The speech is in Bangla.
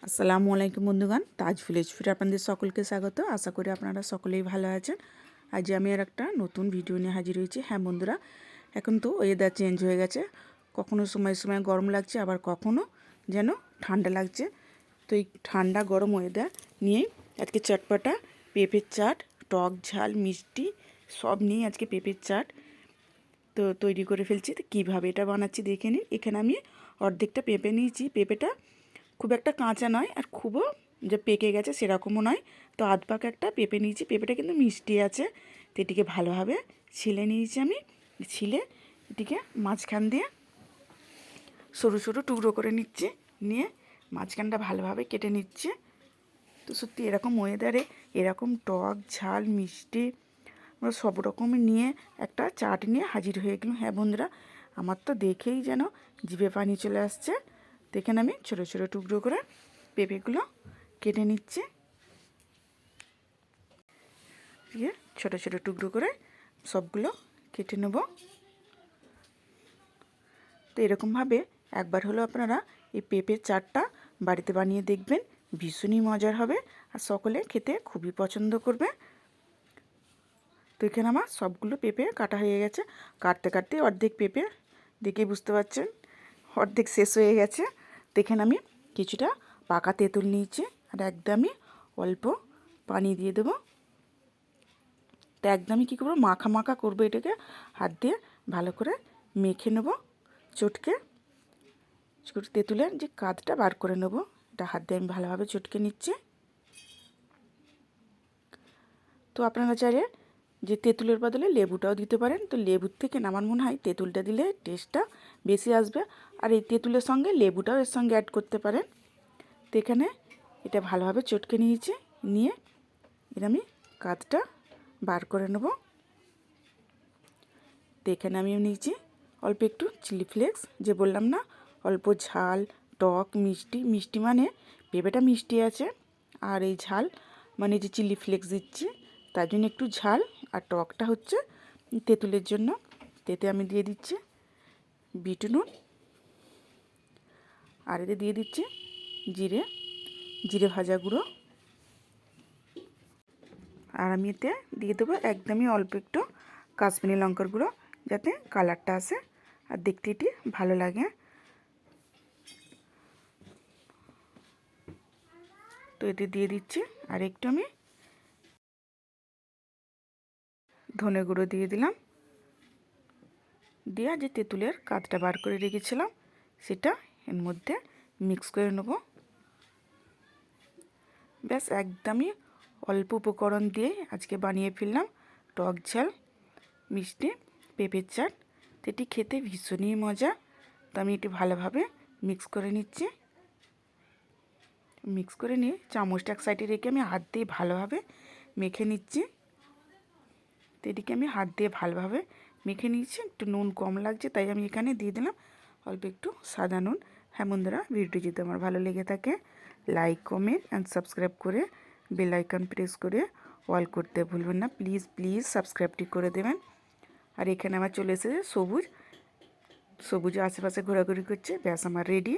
আসসালামু আলাইকুম বন্ধুগণ, তাজ ভিলেজ ফুডে আপনাদের সকলকে স্বাগত। আশা করি আপনারা সকলেই ভালো আছেন। আজ আমি আর একটা নতুন ভিডিও নিয়ে হাজির হয়েছি। হ্যাঁ বন্ধুরা, এখন তো ওয়েদার চেঞ্জ হয়ে গেছে, কখনো সময় সময় গরম লাগছে, আবার কখনো যেন ঠান্ডা লাগছে। তো এই ঠান্ডা গরম ওয়েদার নিয়েই আজকে চটপটা পেঁপের চাট, টক ঝাল মিষ্টি সব নিয়ে আজকে পেঁপের চাট তো তৈরি করে ফেলছি। তো কীভাবে এটা বানাচ্ছি দেখে নিন। এখানে আমি অর্ধেকটা পেঁপে নিয়েছি। পেঁপেটা খুব একটা কাঁচা নয় আর খুবও যে পেকে গেছে সেরকমও নয়। তো আধ পাকা একটা পেঁপে নিয়েছি। পেঁপেটা কিন্তু মিষ্টি আছে। তো এটিকে ভালোভাবে ছিলে নিয়েছি আমি। ছিলে এটিকে মাঝখান দিয়ে সরু সরু টুকরো করে নিচ্ছি, নিয়ে মাঝখানটা ভালোভাবে কেটে নিচ্ছে। তো সত্যি এরকম ওয়েদারে এরকম টক ঝাল মিষ্টি আমরা সব রকমের নিয়ে একটা চাট নিয়ে হাজির হয়ে গেলাম। হ্যাঁ বন্ধুরা, আমার তো দেখেই যেন জিভে পানি চলে আসছে। দেখেন আমি ছোটো ছোটো টুকরো করে পেঁপেগুলো কেটে নিচ্ছি। দিয়ে ছোটো ছোটো টুকরো করে সবগুলো কেটে নেব। তো এরকমভাবে একবার হলো আপনারা এই পেঁপের চাটটা বাড়িতে বানিয়ে দেখবেন, ভীষণই মজার হবে আর সকলে খেতে খুবই পছন্দ করবে। তো এখানে আমার সবগুলো পেঁপে কাটা হয়ে গেছে। কাটতে কাটতে অর্ধেক পেঁপে দেখে বুঝতে পারছেন অর্ধেক শেষ হয়ে গেছে। তো এখানে আমি কিছুটা পাকা তেঁতুল নিয়েছি আর একদমই অল্প পানি দিয়ে দেবো। তো একদমই কী করবো, মাখা মাখা করবো, এটাকে হাত দিয়ে ভালো করে মেখে নেব। চটকে তেঁতুলের যে কাঁধটা বার করে নেব, এটা হাত দিয়ে আমি ভালোভাবে চটকে নিচ্ছি। তো আপনারা চাইলে যে তেঁতুলের বদলে লেবুটাও দিতে পারেন। তো লেবুর থেকে আমার মনে হয় তেঁতুলটা দিলে টেস্টটা বেশি আসবে। আর এই তেঁতুলের সঙ্গে লেবুটাও এর সঙ্গে অ্যাড করতে পারেন। তো এখানে এটা ভালোভাবে চটকে নিয়েছি, নিয়ে এর আমি কাঁধটা বার করে নেব। তো এখানে আমি নিয়েছি অল্প একটু চিলি ফ্লেক্স, যে বললাম না অল্প ঝাল টক মিষ্টি। মিষ্টি মানে পেঁপেটা মিষ্টি আছে, আর এই ঝাল মানে যে চিলি ফ্লেক্স দিচ্ছি তার জন্য একটু ঝাল, আর টকটা হচ্ছে তেঁতুলের জন্য। তেতে আমি দিয়ে দিচ্ছি বিট নুন, আর এতে দিয়ে দিচ্ছি জিরে জিরে ভাজা গুঁড়ো, আর আমি এতে দিয়ে দেবো একদমই অল্প একটু কাশ্মীরি লঙ্কার গুঁড়ো, যাতে কালারটা আসে আর দেখতে এটি ভালো লাগে। তো এতে দিয়ে দিচ্ছি আর একটু আমি ধনে গুঁড়ো দিয়ে দিলাম। দিয়ে যে তেঁতুলের কাঁধটা বার করে রেখেছিলাম সেটা এর মধ্যে মিক্স করে নেব। ব্যাস একদমই অল্প উপকরণ দিয়ে আজকে বানিয়ে ফেললাম টক ঝাল মিষ্টি পেঁপের চাট। এটি খেতে ভীষণই মজা। তো আমি এটি ভালোভাবে মিক্স করে নিচ্ছি। মিক্স করে নিয়ে চামচটা এক সাইডে রেখে আমি হাত দিয়ে ভালোভাবে মেখে নিচ্ছি। তো এটিকে আমি হাত দিয়ে ভালোভাবে মেখে নিচ্ছি। একটু নুন কম লাগছে তাই আমি এখানে দিয়ে দিলাম অল্প একটু সাদা নুন। হ্যাঁ বন্ধুরা, ভিডিওটি যদি আমার ভালো লেগে থাকে লাইক কমেন্ট অ্যান্ড সাবস্ক্রাইব করে বেল আইকন প্রেস করে অল করতে ভুলবেন না। প্লিজ প্লিজ সাবস্ক্রাইবটি করে দেবেন। আর এখানে আমার চলে এসেছে সবুজ, সবুজের আশেপাশে ঘোরাঘুরি করছে। ব্যাস আমার রেডি।